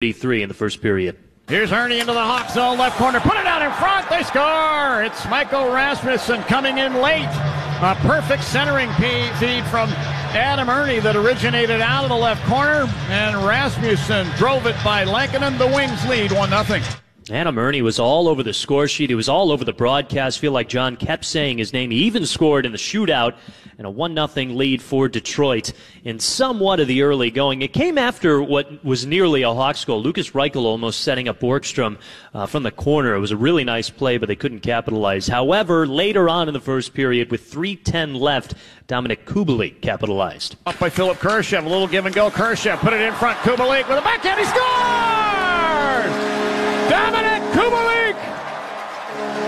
33 in the first period. Here's Ernie into the Hawk zone, left corner, put it out in front, they score! It's Michael Rasmussen coming in late. A perfect centering feed from Adam Ernie that originated out of the left corner, and Rasmussen drove it by Lankinen. The Wings lead 1-0. Adam Ernie was all over the score sheet. He was all over the broadcast. Feel like John kept saying his name. He even scored in the shootout, and a 1-0 lead for Detroit in somewhat of the early going. It came after what was nearly a Hawks goal. Lucas Reichel almost setting up Borgstrom from the corner. It was a really nice play, but they couldn't capitalize. However, later on in the first period, with 3:10 left, Dominic Kubalik capitalized. Up by Philip Kurashev, a little give and go. Kurashev put it in front. Kubalik with a backhand. He scores! Dominic Kubalik!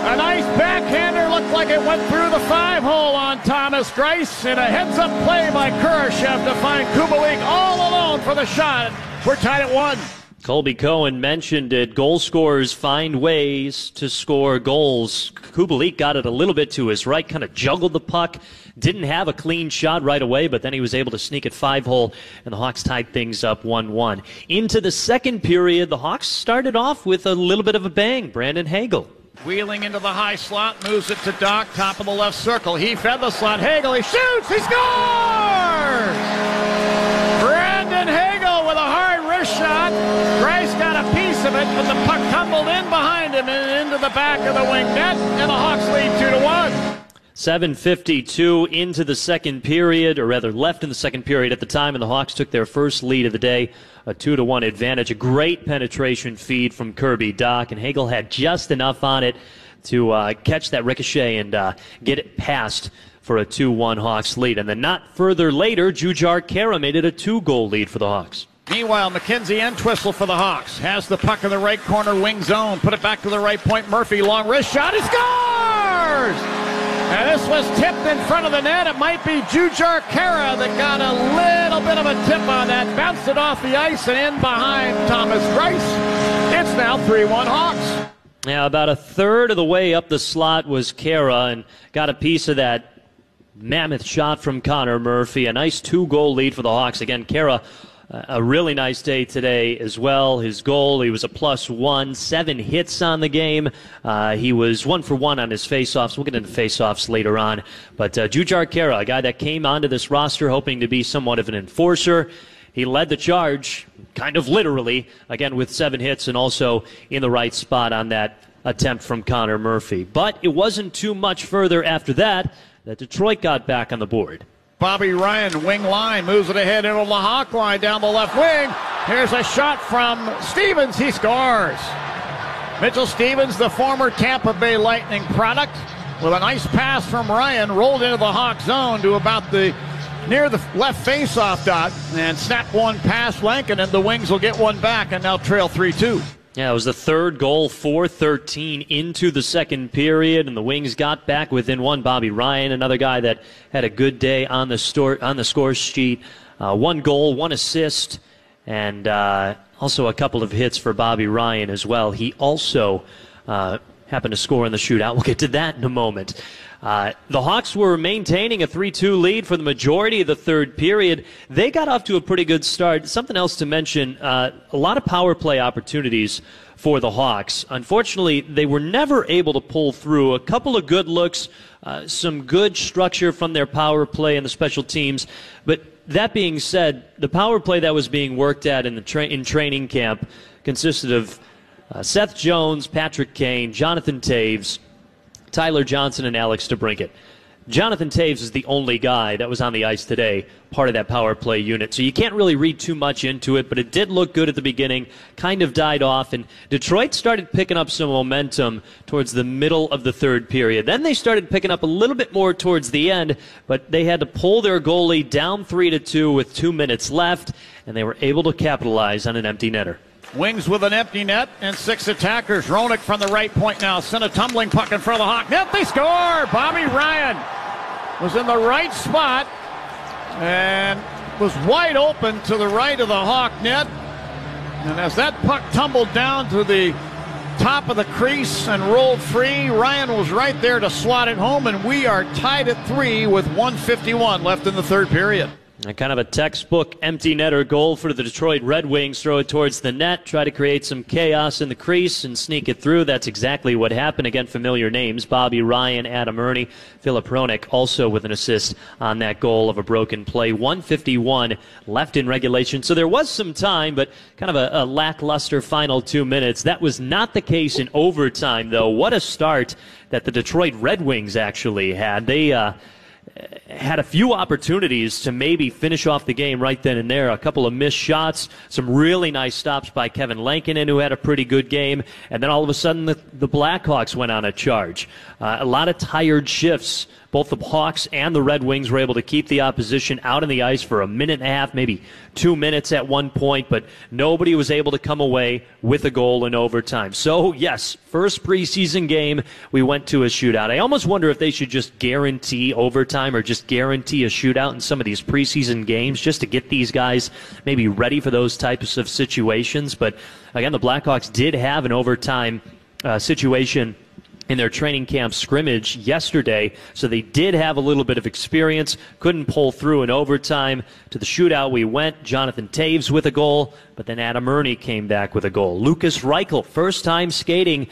A nice backhander, looked like it went through the 5-hole on Thomas Greiss, and a heads-up play by Kurashev to find Kubalik all alone for the shot. We're tied at 1. Colby Cohen mentioned it. Goal scorers find ways to score goals. Kubalik got it a little bit to his right, kind of juggled the puck. Didn't have a clean shot right away, but then he was able to sneak it 5-hole, and the Hawks tied things up 1-1. Into the second period, the Hawks started off with a little bit of a bang. Brandon Hagel. Wheeling into the high slot, moves it to Doc, top of the left circle. He fed the slot. Hagel, he shoots, he scores! Brandon Hagel with a hard wrist shot. Greiss got a piece of it, but the puck tumbled in behind him and into the back of the wing net, and the Hawks lead 2-1. 7:52 into the second period, or rather left in the second period at the time, and the Hawks took their first lead of the day, a 2-1 advantage. A great penetration feed from Kirby Doc, and Hagel had just enough on it to catch that ricochet and get it past for a 2-1 Hawks lead. And then not further later, Jujhar Khaira made it a 2-goal lead for the Hawks. Meanwhile, McKenzie Entwistle for the Hawks has the puck in the right corner wing zone. Put it back to the right point. Murphy, long wrist shot. He scores! And this was tipped in front of the net. It might be Jujhar Khaira that got a little bit of a tip on that. Bounced it off the ice and in behind Thomas Greiss. It's now 3-1 Hawks. Yeah, about a third of the way up the slot was Khaira and got a piece of that mammoth shot from Connor Murphy. A nice 2-goal lead for the Hawks. Again, Khaira, a really nice day today as well. His goal, he was a +1, 7 hits on the game. He was 1 for 1 on his faceoffs. We'll get into faceoffs later on. But Jujhar Khaira, a guy that came onto this roster hoping to be somewhat of an enforcer. He led the charge, kind of literally, again with 7 hits and also in the right spot on that attempt from Connor Murphy. But it wasn't too much further after that Detroit got back on the board. Bobby Ryan, wing line, moves it ahead into the Hawk line down the left wing. Here's a shot from Stevens. He scores. Mitchell Stevens, the former Tampa Bay Lightning product, with a nice pass from Ryan, rolled into the Hawk zone to about near the left face-off dot and snapped one past Lankinen, and the Wings will get one back and now trail 3-2. Yeah, it was the third goal, 4:13 into the second period, and the Wings got back within one. Bobby Ryan, another guy that had a good day on the score sheet. 1 goal, 1 assist, and also a couple of hits for Bobby Ryan as well. He also happened to score in the shootout. We'll get to that in a moment. The Hawks were maintaining a 3-2 lead for the majority of the third period. They got off to a pretty good start. Something else to mention, a lot of power play opportunities for the Hawks. Unfortunately, they were never able to pull through. A couple of good looks, some good structure from their power play and the special teams. But that being said, the power play that was being worked at in training camp consisted of Seth Jones, Patrick Kane, Jonathan Taves, Tyler Johnson, and Alex DeBrincat. Jonathan Taves is the only guy that was on the ice today, part of that power play unit. So you can't really read too much into it, but it did look good at the beginning, kind of died off, and Detroit started picking up some momentum towards the middle of the third period. Then they started picking up a little bit more towards the end, but they had to pull their goalie down 3-2 with 2 minutes left, and they were able to capitalize on an empty netter. Wings with an empty net and 6 attackers. Roenick from the right point now. Sent a tumbling puck in front of the Hawk net. They score! Bobby Ryan was in the right spot and was wide open to the right of the Hawk net. And as that puck tumbled down to the top of the crease and rolled free, Ryan was right there to slot it home, and we are tied at 3 with 1:51 left in the third period. And kind of a textbook empty netter goal for the Detroit Red Wings. Throw it towards the net, try to create some chaos in the crease and sneak it through. That's exactly what happened. Again, familiar names: Bobby Ryan, Adam Ernie, Philip Hronek, also with an assist on that goal of a broken play. 1:51 left in regulation. So there was some time, but kind of a lackluster final 2 minutes. That was not the case in overtime, though. What a start that the Detroit Red Wings actually had. They had a few opportunities to maybe finish off the game right then and there. A couple of missed shots, some really nice stops by Kevin Lankinen, who had a pretty good game, and then all of a sudden the Blackhawks went on a charge. A lot of tired shifts. Both the Hawks and the Red Wings were able to keep the opposition out on the ice for a minute and a half, maybe 2 minutes at one point, but nobody was able to come away with a goal in overtime. So, yes, first preseason game, we went to a shootout. I almost wonder if they should just guarantee overtime or just guarantee a shootout in some of these preseason games just to get these guys maybe ready for those types of situations. But, again, the Blackhawks did have an overtime situation in their training camp scrimmage yesterday, so they did have a little bit of experience. Couldn't pull through in overtime. To the shootout we went. Jonathan Taves with a goal, but then Adam Ernie came back with a goal. Lucas Reichel, first time skating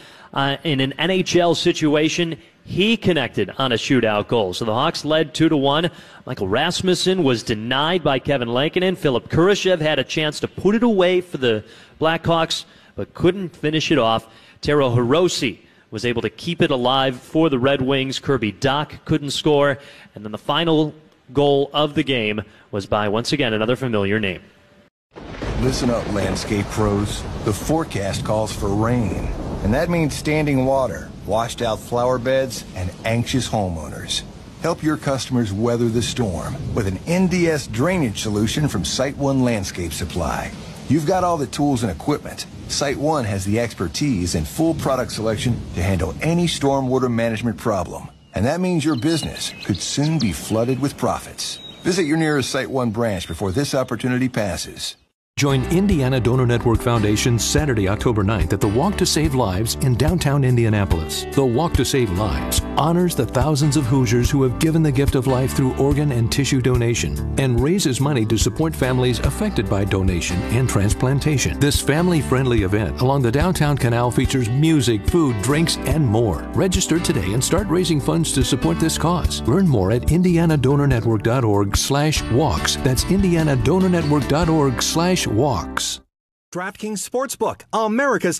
in an NHL situation. He connected on a shootout goal. So the Hawks led 2-1. Michael Rasmussen was denied by Kevin Lankinen. Philip Kurashev had a chance to put it away for the Blackhawks, but couldn't finish it off. Taro Hirose was able to keep it alive for the Red Wings. Kirby Dach couldn't score. And then the final goal of the game was by, once again, another familiar name. Listen up, landscape pros. The forecast calls for rain. And that means standing water, washed out flower beds, and anxious homeowners. Help your customers weather the storm with an NDS drainage solution from Site One Landscape Supply. You've got all the tools and equipment. Site One has the expertise and full product selection to handle any stormwater management problem. And that means your business could soon be flooded with profits. Visit your nearest Site One branch before this opportunity passes. Join Indiana Donor Network Foundation Saturday, October 9th at the Walk to Save Lives in downtown Indianapolis. The Walk to Save Lives honors the thousands of Hoosiers who have given the gift of life through organ and tissue donation and raises money to support families affected by donation and transplantation. This family-friendly event along the downtown canal features music, food, drinks, and more. Register today and start raising funds to support this cause. Learn more at indianadonornetwork.org/walks. That's indianadonornetwork.org/walks. DraftKings Sportsbook, America's